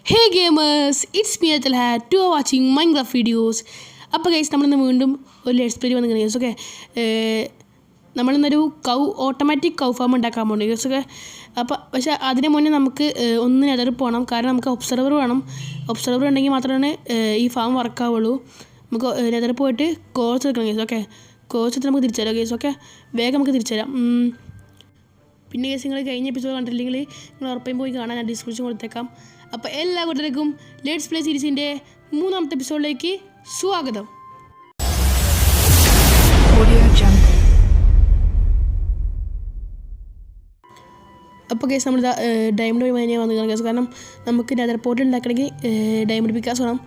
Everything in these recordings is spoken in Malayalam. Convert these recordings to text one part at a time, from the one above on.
Hey gamers, it's me Atal to watching Minecraft videos. അപ്പോൾ ഗൈസ് നമ്മളിന്ന് വീണ്ടും ഒരു ലെറ്റ്സ് പ്ലേ വന്നിരിക്കുന്നത് ഗൈസ് ഓക്കെ. നമ്മളിന്നൊരു ഓട്ടോമാറ്റിക് കൗ ഫാം ഉണ്ടാക്കാൻ പോകുന്നത് ഗൈസ് ഓക്കെ. അപ്പോൾ പക്ഷേ അതിന് മുന്നേ നമുക്ക് ഒന്ന് നെതർ പോകണം, കാരണം നമുക്ക് ഒബ്സർവർ വേണം. ഒബ്സർവർ ഉണ്ടെങ്കിൽ മാത്രമേ ഈ ഫാം വർക്കാവുള്ളൂ. നമുക്ക് നെതർ പോയിട്ട് കോഴ്സ് എടുക്കണം ഗൈസ് ഓക്കെ. കോഴ്സ് എടുത്ത് നമുക്ക് തിരിച്ചുതരാം ഗൈസ് ഓക്കെ. വേഗം നമുക്ക് തിരിച്ചുതരാം. പിന്നെ ഗൈസ് നിങ്ങൾ കഴിഞ്ഞ എപ്പിസോഡ് കണ്ടില്ലെങ്കിൽ നിങ്ങൾ ഉറപ്പായും പോയി കാണാൻ ഞാൻ ഡിസ്ക്രിപ്ഷൻ കൊടുത്തേക്കാം. അപ്പോൾ എല്ലാ കൂട്ടർക്കും ലെറ്റ്സ് പ്ലേ സീരീസിൻ്റെ 3ാമത്തെ എപ്പിസോഡിലേക്ക് സ്വാഗതം. അപ്പോൾ കേസ് നമ്മൾ ഡയമണ്ട് മൈനിങ് വന്നിരിക്കണം കേസ്, കാരണം നമുക്ക് നെതർ പോർട്ടൽ ഉണ്ടാക്കണമെങ്കിൽ ഡയമണ്ട് പിക്കാസ് വേണം.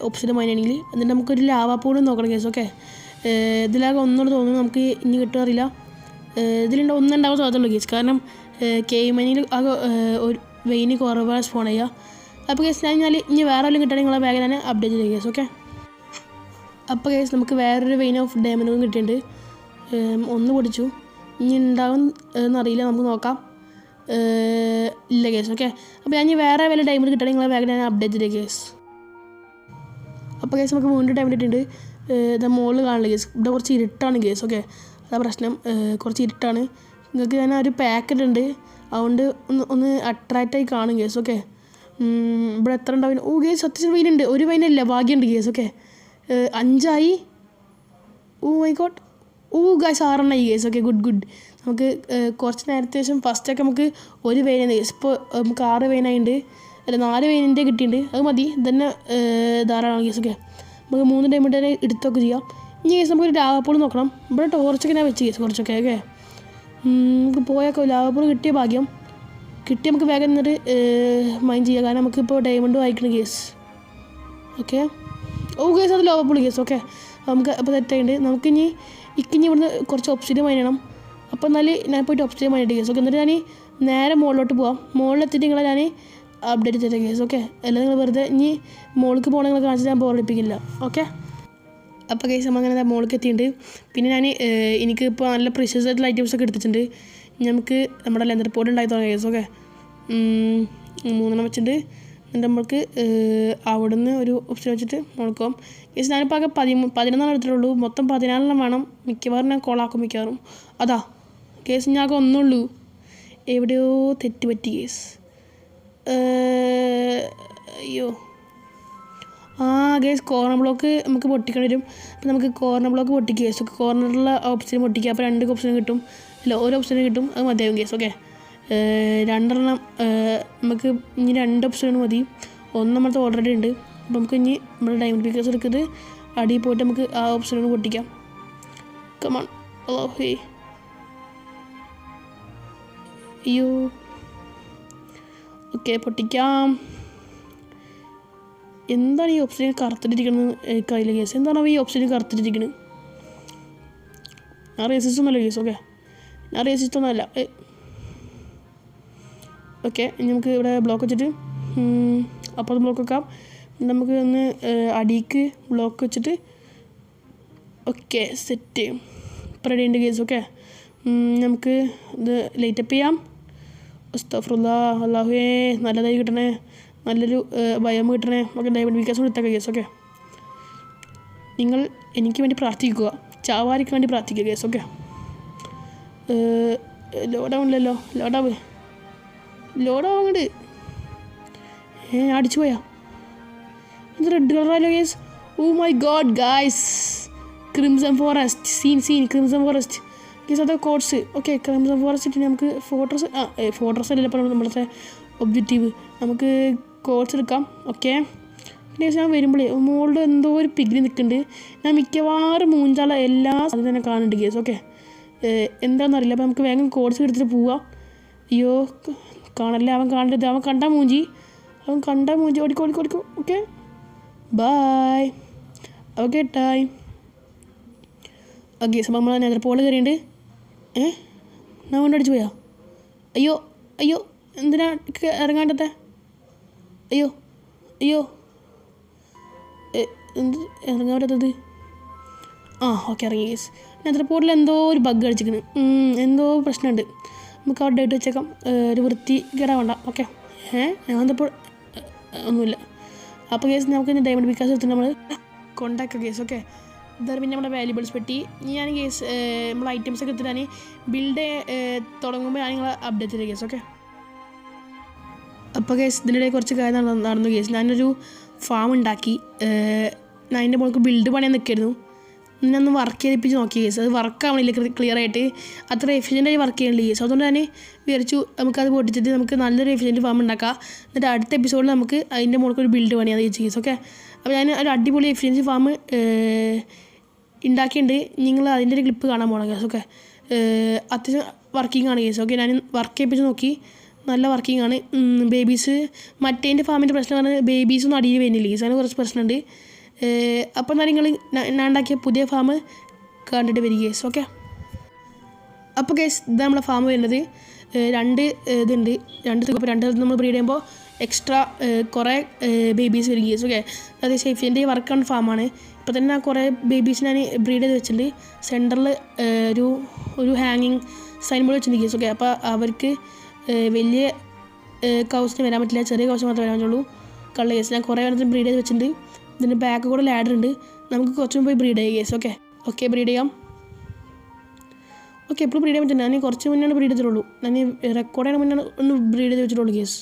ഒപ്സിഡ് മൈനാണെങ്കിൽ എന്നിട്ട് നമുക്കൊരു ലാവാ പൂളും നോക്കണം കേസ് ഓക്കെ. ഇതിലാകെ ഒന്നുകൂടെ തോന്നുന്നു നമുക്ക് ഇനി കിട്ടാറില്ല. ഇതിലുണ്ട് ഒന്നുണ്ടാവാൻ സാധ്യതയുള്ളൂ കേസ്, കാരണം മൈനിൽ ആകെ ഒരു വെയിന് കുറവാണ് സ്പോൺ ചെയ്യുക. അപ്പോൾ കേസ് ഞാൻ ഇനി വേറെ വല്ലതും കിട്ടുകയാണെങ്കിൽ നിങ്ങളെ ബാഗ് ഞാൻ അപ്ഡേറ്റ് ചെയ്യും കേസ് ഓക്കെ. അപ്പോൾ കേസ് നമുക്ക് വേറൊരു വെയിൻ ഓഫ് ഡയമണ്ടും കിട്ടിയിട്ടുണ്ട്. ഒന്ന് പൊടിച്ചു, ഇനി ഉണ്ടാവും എന്നറിയില്ല, നമുക്ക് നോക്കാം. ഇല്ല കേസ് ഓക്കെ. അപ്പോൾ ഞാൻ വേറെ വല്ല ഡയമണ്ട് കിട്ടുകയാണെങ്കിൽ നിങ്ങളെ ബാഗ് ഞാൻ അപ്ഡേറ്റ് ചെയ്യും കേസ്. അപ്പോൾ കേസ് നമുക്ക് വീണ്ടും ഡയമണ്ട് ഇട്ടിട്ടുണ്ട്. ഇത് മുകളിൽ കാണില്ല കേസ്, ഇവിടെ കുറച്ച് ഇരുട്ടാണ് കേസ് ഓക്കെ. അതാ പ്രശ്നം, കുറച്ച് ഇരുട്ടാണ്. നിങ്ങൾക്ക് ഞാൻ ഒരു പാക്കറ്റ് ഉണ്ട്, അതുകൊണ്ട് ഒന്ന് അട്രാക്റ്റായി കാണും കേസ് ഓക്കെ. ഇവിടെ എത്ര ഉണ്ടാവും? ഓ കേസ് അത്യാവശ്യം വെയിനുണ്ട്, ഒരു വെയിനല്ല ഭാഗ്യമുണ്ട് case okay. 5 oh my god. Oh guys 6 case okay. Good. നമുക്ക് കുറച്ച് നേരത്തെ ശേഷം ഫസ്റ്റൊക്കെ നമുക്ക് ഒരു വെയിനാണ് കേസ്. ഇപ്പോൾ നമുക്ക് 6 വെയിനായിട്ടുണ്ട്, അല്ല 4 വെയിനിൻ്റെ കിട്ടിയിട്ടുണ്ട്. അത് മതി, ഇതന്നെ ധാരാളമാണ് കേസ് ഓക്കെ. നമുക്ക് 3 ഡയമണ്ട് തന്നെ എടുത്തൊക്കെ ചെയ്യാം. ഇനി കേസ് നമുക്കൊരു ലാവാപ്പോൾ നോക്കണം. ഇവിടെ ടോർച്ചൊക്കെ ഞാൻ വെച്ച് കേസ് കുറച്ചൊക്കെ ഓക്കെ. നമുക്ക് പോയൊക്കെ ലാവാപ്പോൾ കിട്ടിയ ഭാഗ്യം കിട്ടി, നമുക്ക് വേഗം നിന്നിട്ട് മൈൻഡ് ചെയ്യാം, കാരണം നമുക്കിപ്പോൾ ഡയമണ്ട് വായിക്കണം കേസ് ഓക്കെ. ഓ കേസ് അത് ലോവപ്പോൾ കേസ് ഓക്കെ. നമുക്ക് അപ്പോൾ തെറ്റായിട്ടുണ്ട്. നമുക്കിനി ഇവിടുന്ന് കുറച്ച് ഒബ്സിഡിയൻ മൈൻ ചെയ്യണം. അപ്പോൾ എന്നാൽ ഞാൻ പോയിട്ട് ഒബ്സിഡിയൻ മൈൻ ചെയ്തിട്ട് കേസ് ഓക്കെ. എന്നിട്ട് ഞാൻ നേരെ മുകളിലോട്ട് പോകാം. മുകളിലെത്തിയിട്ട് നിങ്ങളെ ഞാൻ അപ്ഡേറ്റ് ചെയ്തേക്കാം കേസ് ഓക്കെ. അല്ലാതെ നിങ്ങൾ വെറുതെ ഇനി മുകളിലേക്ക് പോകണമെങ്കിൽ നിങ്ങൾ കാണിച്ചാൽ ഞാൻ ബോറടിപ്പിക്കില്ല ഓക്കെ. അപ്പോൾ കേസ് നമ്മൾ അങ്ങനെ മുകളിലേക്ക് എത്തിയിട്ടുണ്ട്. പിന്നെ ഞാൻ എനിക്കിപ്പോൾ നല്ല പ്രീഷ്യസ് ആയിട്ടുള്ള ഐറ്റംസൊക്കെ എടുത്തിട്ടുണ്ട്. നമുക്ക് നമ്മുടെ ലെതർ പോർട്ട് ഉണ്ടാക്കി തുടങ്ങാം കേസ് ഓക്കെ. 3 വെച്ചിട്ട് എന്നിട്ട് നമ്മൾക്ക് അവിടുന്ന് ഒരു ഓപ്ഷൻ വെച്ചിട്ട് മുളക്കാം കേസ്. ഞാനിപ്പോൾ ആകെ 11 എടുത്തിട്ടുള്ളൂ, മൊത്തം 14 വേണം. മിക്കവാറും ഞാൻ കോളാക്കും മിക്കവാറും. അതാ കേസ് ഞാൻ ആകെ ഒന്നുള്ളൂ, എവിടെയോ തെറ്റ് പറ്റി കേസ്. അയ്യോ കേസ് കോർണർ ബ്ലോക്ക് നമുക്ക് പൊട്ടിക്കേണ്ടി വരും. അപ്പോൾ നമുക്ക് കോർണർ ബ്ലോക്ക് പൊട്ടിക്കുക കേസ് ഓക്കെ. കോർണറിലുള്ള ഓപ്ഷൻ പൊട്ടിക്കുക, അപ്പോൾ 2 ഓപ്ഷൻ കിട്ടും, അല്ല ഒരു ഓപ്ഷൻ കിട്ടും, അത് മതിയാവും കേസ് ഓക്കെ. 2 നമുക്ക് ഇനി 2 ഓപ്ഷൻ മതി. 1 നമ്മളത്തെ ഓൾറെഡി ഉണ്ട്. അപ്പോൾ നമുക്ക് ഇനി നമ്മൾ ഡയമണ്ട് പിക്കേഴ്സ് എടുക്കുന്നത് അടിയിൽ പോയിട്ട് നമുക്ക് ആ ഓപ്ഷൻ പൊട്ടിക്കാം. കമോൺ. ഹേ അയ്യോ ഓക്കെ പൊട്ടിക്കാം. എന്താണ് ഈ ഓപ്ഷനിൽ കറുത്തിട്ടിരിക്കുന്നത് എനിക്കറിയില്ല കേസ്. എന്താണ് ഈ ഓപ്ഷനിൽ കറുത്തിട്ടിരിക്കുന്നത്? ഞാൻ റേസിസ്റ്റ് ഒന്നുമല്ല കേസ് ഓക്കെ. ഞാൻ റേസിസ്റ്റ് ഒന്നുമല്ല ഓക്കെ. ഇനി നമുക്ക് ഇവിടെ ബ്ലോക്ക് വെച്ചിട്ട് അപ്പുറത്ത് ബ്ലോക്ക് വെക്കാം. നമുക്ക് ഒന്ന് അടിക്ക് ബ്ലോക്ക് വെച്ചിട്ട് ഓക്കെ സെറ്റ് ഇപ്പോൾ റെഡി ഉണ്ട് കേസ് ഓക്കെ. നമുക്ക് ഇത് ലൈറ്റപ്പ് ചെയ്യാം. അസ്തഗ്ഫിറുല്ലാഹ്, അല്ലാഹുവേ നല്ലതായി കിട്ടണേ, നല്ലൊരു ഭയം കിട്ടണേ. നമുക്ക് ഡയമണ്ട് വികാസം എടുത്തേക്കാം കേസ് ഓക്കെ. നിങ്ങൾ എനിക്ക് വേണ്ടി പ്രാർത്ഥിക്കുക, ചാവാരിക്ക് വേണ്ടി പ്രാർത്ഥിക്കുക കേസ് ഓക്കെ. ലോഡാവുന്നില്ലല്ലോ, ലോഡാവുന്നുണ്ട്. അടിച്ചു പോയാ ഇത് റെഡ് കളറല്ലോ case. Oh my god guys, crimson forest scene crimson forest case. അത് കോഡ്സ് ഓക്കെ. ക്രിംസൺ ഫോറസ്റ്റ് നമുക്ക് ഫോർട്രസ് അല്ലല്ലോ ഇപ്പോൾ നമ്മളത്തെ ഒബ്ജക്റ്റീവ്. നമുക്ക് കോഡ്സ് എടുക്കാം ഓക്കെ. പിന്നെ ഞാൻ വരുമ്പോഴേ മുകളിൽ എന്തോ ഒരു പിഗ്ലി നിൽക്കുന്നുണ്ട്. ഞാൻ മിക്കവാറും മൂഞ്ചാള എല്ലാ സാധനം തന്നെ കാണുന്നുണ്ട് കേസ് ഓക്കെ. എന്താണെന്നറിയില്ല. അപ്പോൾ നമുക്ക് വേഗം കോഡ്സ് എടുത്തിട്ട് പോവാം. അയ്യോ കാണല്ലേ, അവൻ കാണരുത്, അവൻ കണ്ടാൽ മൂഞ്ചി ഓടിക്കോ ഓക്കെ. ബായ് ഓക്കെ ടായ് ഓക്കെ. അപ്പോൾ നമ്മൾ നെതർ പോൾ കയറിയുണ്ട്. ഞാൻ കൊണ്ടടിച്ച് പോയാ? അയ്യോ എന്തിനാ ഇറങ്ങാണ്ടത്തെ? അയ്യോ എന്ത് ഇറങ്ങാൻ പറ്റാത്തത്? ഓക്കെ ഇറങ്ങി കേസ്. നെതർ പോർട്ടിൽ എന്തോ ഒരു ബഗ് അടിച്ചിരിക്കുന്നു, എന്തോ പ്രശ്നമുണ്ട്. നമുക്ക് അവിടെ ഇട്ട് വെച്ചേക്കാം, ഒരു വൃത്തി കേടാ വേണ്ട ഓക്കെ. ഞാൻ എന്തപ്പോൾ ഒന്നുമില്ല. അപ്പോൾ കേസ് നമുക്ക് ഇനി ഡയമണ്ട് പിക്കാസ് എടുത്തിട്ട് നമ്മൾ കൊണ്ടാക്കാം കേസ്. ഓക്കെ, ഇതാണ് പിന്നെ നമ്മുടെ വാല്യുബിൾസ് പെട്ടി. ഞാൻ കേസ് നമ്മൾ ഐറ്റംസൊക്കെ എടുത്തിട്ട് ഞാൻ ബിൽഡ് തുടങ്ങുമ്പോൾ ഞാൻ നിങ്ങളെ അപ്ഡേറ്റ് ചെയ്ത കേസ്. ഓക്കെ, അപ്പോൾ കേസ് ഇതിനിടെ കുറച്ച് കാര്യം നടന്നു കേസ്. ഞാനൊരു ഫാം ഉണ്ടാക്കി. ഞാൻ അതിൻ്റെ മുകളിൽ ബിൽഡ് പണിയാൻ നിൽക്കായിരുന്നു. ഞാനൊന്ന് വർക്ക് ചെയ്തിപ്പിച്ച് നോക്കി കേസ്. അത് വർക്കാവണില്ല ക്ലിയർ ആയിട്ട്, അത്ര എഫിഷ്യൻ്റായി വർക്ക് ചെയ്യണില്ല കേസ്. അതുകൊണ്ട് ഞാൻ വിചാരിച്ചു നമുക്കത് പൊട്ടിച്ചിട്ട് നമുക്ക് നല്ലൊരു എഫിഷ്യൻറ്റ് ഫാം ഉണ്ടാക്കാം. എന്നിട്ട് അടുത്ത എപ്പിസോഡിൽ നമുക്ക് അതിൻ്റെ മുകളിൽ ഒരു ബിൽഡ് പണിയാൻ ചോദിച്ചു കേസ്. ഓക്കെ, അപ്പോൾ ഞാൻ ഒരു അടിപൊളി എഫിഷ്യൻസി ഫാം ഉണ്ടാക്കിയിട്ടുണ്ട്. നിങ്ങൾ അതിൻ്റെ ഒരു ക്ലിപ്പ് കാണാൻ പോകണം കേസ്. ഓക്കെ, അത്യാവശ്യം വർക്കിംഗ് ആണ് കേസ്. ഓക്കെ, ഞാൻ വർക്ക് ചെയ്യിപ്പിച്ച് നോക്കി, നല്ല വർക്കിംഗ് ആണ്. ബേബീസ് മറ്റേൻ്റെ ഫാമിൻ്റെ പ്രശ്നമാണ്, ബേബീസൊന്നും അടിയിൽ വരുന്നില്ല കേസ്. അതിന് കുറച്ച് പ്രശ്നമുണ്ട്. അപ്പോൾ എന്നാൽ നിങ്ങൾ ഞാൻ ഉണ്ടാക്കിയ പുതിയ ഫാം കണ്ടിട്ട് വരിക കേസ്. ഓക്കെ, അപ്പോൾ കേസ് ഇത് നമ്മളെ ഫാം വരുന്നത് 2 ഇതുണ്ട്. 2 നമ്മൾ ബ്രീഡ് ചെയ്യുമ്പോൾ എക്സ്ട്രാ കുറേ ബേബീസ് വരും കേസ്. ഓക്കെ, അത് സേഫ്റ്റിൻ്റെ വർക്കാണ് ഫാമാണ്. ഇപ്പോൾ തന്നെ കുറേ ബേബീസ് ഞാൻ ബ്രീഡ് ചെയ്ത് വെച്ചിട്ടുണ്ട്. സെൻറ്ററിൽ ഒരു ഹാങ്ങിങ് സൈൻ ബോർഡ് വെച്ചിട്ടുണ്ട് കേസ്. ഓക്കെ, അപ്പോൾ അവർക്ക് വലിയ കൗസിന് വരാൻ പറ്റില്ല, ചെറിയ കൗസിന് മാത്രമേ വരാൻ പറ്റുള്ളൂ. കള്ള കേസ് ഞാൻ കുറേ എണ്ണത്തിന് ബ്രീഡ് ചെയ്ത് വെച്ചിട്ടുണ്ട്. ഇതിൻ്റെ ബാക്ക് കൂടെ ലാഡർ ഉണ്ട്, നമുക്ക് കുറച്ചും പോയി ബ്രീഡ് ചെയ്യാം കേസ്. ഓക്കെ ബ്രീഡ് ചെയ്യാം. ഓക്കെ, എപ്പോഴും ബ്രീഡ് ചെയ്യാൻ പറ്റില്ല. ഞാൻ കുറച്ച് മുന്നേ ബ്രീഡ് ചെയ്തിട്ടുള്ളൂ. ഞാൻ റെക്കോർഡ് ചെയ്യാൻ മുന്നേ ഒന്ന് ബ്രീഡ് ചെയ്ത് വെച്ചിട്ടുള്ളൂ കേസ്.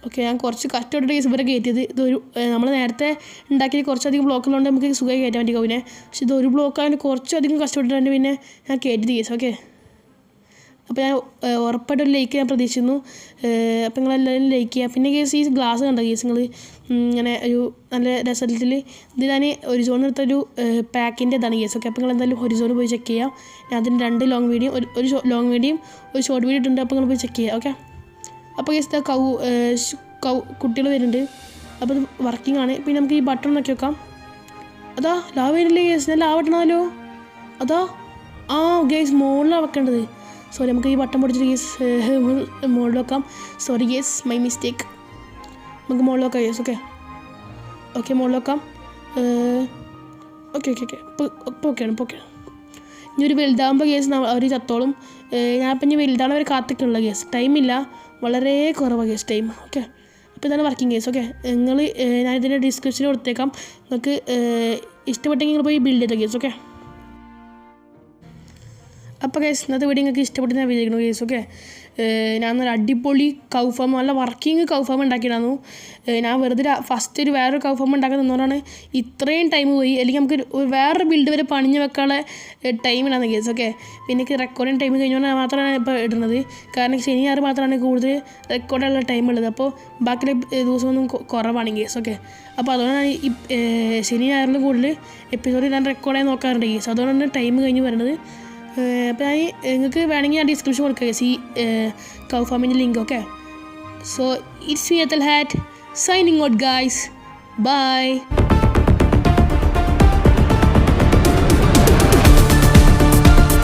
ഓക്കെ, ഞാൻ കുറച്ച് കഷ്ടപ്പെട്ടിട്ട് കേസ് ഇവരെ കയറ്റിയത്. ഇതൊരു നമ്മൾ നേരത്തെ ഉണ്ടാക്കിയത് കുറച്ചധികം ബ്ലോക്കുള്ളതുകൊണ്ട് നമുക്ക് സുഖമായി കയറ്റാൻ പറ്റി കോവിനെ. പക്ഷേ ഇതൊരു ബ്ലോക്ക് അതിന് കുറച്ചധികം കഷ്ടപ്പെട്ടിട്ടുണ്ട് പിന്നെ ഞാൻ കയറ്റിയത് കേസ്. ഓക്കെ, അപ്പോൾ ഞാൻ ഉറപ്പായിട്ടൊരു ലൈക്ക് ഞാൻ പ്രതീക്ഷിക്കുന്നു. അപ്പോൾ നിങ്ങളെല്ലാവരും ലൈക്ക് ചെയ്യുക. പിന്നെ കേസ് ഈ ഗ്ലാസ് കണ്ടോ കേസ്, നിങ്ങൾ ഇങ്ങനെ ഒരു നല്ല രസത്തിൽ ഇത് ഞാൻ ഹൊറിസോൺ എടുത്തൊരു പാക്കിൻ്റെ ഇതാണ് കേസ്. ഓക്കെ, അപ്പോൾ നിങ്ങൾ എന്തായാലും ഹൊറിസോൺ പോയി ചെക്ക് ചെയ്യാം. ഞാൻ അതിന് 2 ലോങ് വീഡിയോ ഒരു ലോങ് വീഡിയോയും ഒരു ഷോർട്ട് വീഡിയോ ഇട്ടുണ്ട്. അപ്പോൾ നിങ്ങൾ പോയി ചെക്ക് ചെയ്യുക. ഓക്കെ, അപ്പോൾ കേസ് കുട്ടികൾ വരുന്നുണ്ട്. അപ്പോൾ ഇത് വർക്കിംഗ് ആണ്. പിന്നെ നമുക്ക് ഈ ബട്ടൺ നോക്കി വെക്കാം. അതാ ലാവ് വരില്ലേ കേസ്, ഞാൻ ലാവ് ഇട്ടണമല്ലോ. അതാ കേസ് മുകളിലാണ് വെക്കേണ്ടത്. സോറി, നമുക്ക് ഈ ബട്ടൺ പൊടിച്ചിട്ട് കേസ് മുകളിൽ വെക്കാം. Sorry case, my mistake. നമുക്ക് മുകളിൽ വെക്കാം കേസ്. ഓക്കെ മുകളിൽ വെക്കാം. ഓക്കെ ഇപ്പോൾ ഓക്കെയാണ്. ഇനി ഒരു വലുതാകുമ്പോൾ കേസ് അവർ ചത്തോളും. ഞാനിപ്പോൾ ഇനി വലുതാണ് അവർ കാത്തിട്ടുള്ള കേസ്. ടൈമില്ല, വളരെ കുറവാണ് കേസ് ടൈം. ഓക്കെ, അപ്പോൾ ഇതാണ് വർക്കിംഗ് കേസ്. ഓക്കെ, നിങ്ങൾ ഞാനിതിൻ്റെ ഡിസ്ക്രിപ്ഷനിൽ കൊടുത്തേക്കാം. നിങ്ങൾക്ക് ഇഷ്ടപ്പെട്ടെങ്കിൽ നിങ്ങൾ പോയി ബിൽഡ് ചെയ്ത കേസ്. ഓക്കെ, അപ്പോൾ കേസ് ഇന്നത്തെ വീഡിയോ നിങ്ങൾക്ക് ഇഷ്ടപ്പെട്ടെന്ന് ഞാൻ വിചാരിക്കുന്നു കേസ്. ഓക്കെ, ഞാനൊരു അടിപൊളി കൗ ഫാം, നല്ല വർക്കിംഗ് കൗ ഫാം ഉണ്ടാക്കിയിട്ടായിരുന്നു. ഞാൻ വെറുതെ ഫസ്റ്റ് വേറൊരു കൗ ഫാം ഉണ്ടാക്കാൻ നിന്നതുകൊണ്ടാണ് ഇത്രയും ടൈം പോയി. അല്ലെങ്കിൽ നമുക്ക് വേറൊരു ബിൽഡ് വരെ പണിഞ്ഞ് വെക്കാനുള്ള ടൈമിലാണ് കേസ്. ഓക്കെ, പിന്നെ എനിക്ക് റെക്കോർഡിങ് ടൈം കഴിഞ്ഞുകൊണ്ട് മാത്രമാണ് ഇപ്പോൾ ഇടുന്നത്. കാരണം ശനി ഞായർ മാത്രമാണ് കൂടുതൽ റെക്കോർഡുള്ള ടൈം ഉള്ളത്. അപ്പോൾ ബാക്കിയുള്ള ദിവസമൊന്നും കുറവാണ് കേസ്. ഓക്കെ, അപ്പോൾ അതുകൊണ്ടാണ് ഈ ശനി ഞായറിൽ കൂടുതൽ എപ്പിസോഡ് ഞാൻ റെക്കോർഡ് ചെയ്യാൻ നോക്കാറുണ്ട് കേസ്. അതുകൊണ്ടാണ് ടൈം കഴിഞ്ഞ് വരുന്നത്. അപ്പോൾ ഞാൻ നിങ്ങൾക്ക് വേണമെങ്കിൽ ഞാൻ ഡിസ്ക്രിപ്ഷൻ കൊടുക്കുക ഈ കൗ ഫാമിൻ്റെ link. Okay, so it's me അത്തൽ ഹാറ്റ് സൈനിങ് ഔട്ട് ഗൈസ്. ബൈ.